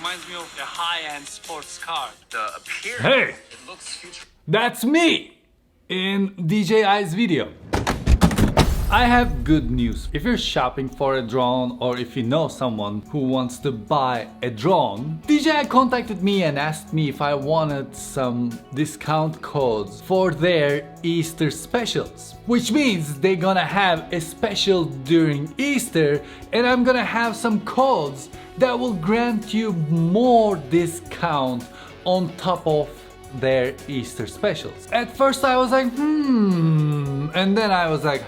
reminds me of a high-end sports car. The appearance. Hey! It looks futuristic. That's me in DJI's video. I have good news. If you're shopping for a drone or if you know someone who wants to buy a drone, DJI contacted me and asked me if I wanted some discount codes for their Easter specials. Which means they're gonna have a special during Easter and I'm gonna have some codes that will grant you more discount on top of their Easter specials. At first I was like, and then I was like,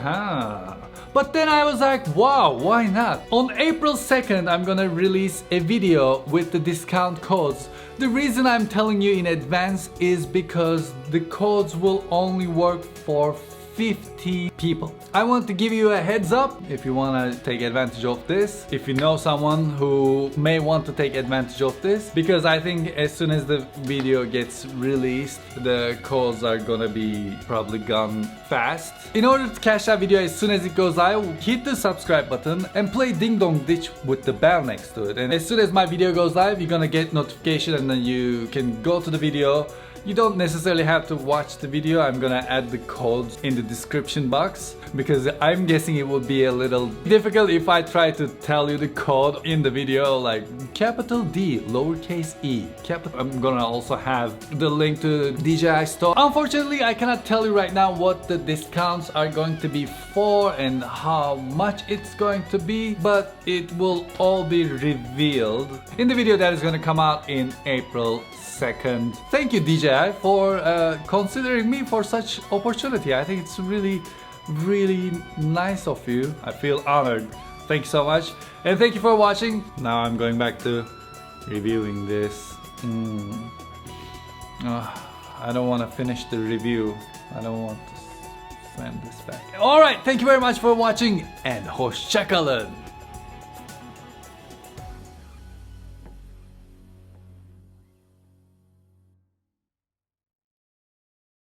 but then I was like, wow, why not? On April 2nd, I'm gonna release a video with the discount codes. The reason I'm telling you in advance is because the codes will only work for 50 people. I want to give you a heads up if you want to take advantage of this, if you know someone who may want to take advantage of this, because I think as soon as the video gets released, the codes are gonna be probably gone fast. In order to catch that video as soon as it goes live, hit the subscribe button and play Ding Dong Ditch with the bell next to it. And as soon as my video goes live, you're gonna get notification and then you can go to the video. You don't necessarily have to watch the video. I'm gonna add the codes in the description box because I'm guessing it would be a little difficult if I try to tell you the code in the video, like capital D, lowercase e, capital. I'm gonna also have the link to DJI store. Unfortunately, I cannot tell you right now what the discounts are going to be for and how much it's going to be, but it will all be revealed in the video that is gonna come out in April 2nd. Thank you DJI for considering me for such opportunity. I think it's really nice of you. I feel honored. Thank you so much and thank you for watching. Now I'm going back to reviewing this. I don't want to finish the review. I don't want to send this back. Alright, thank you very much for watching and hoşça kalın.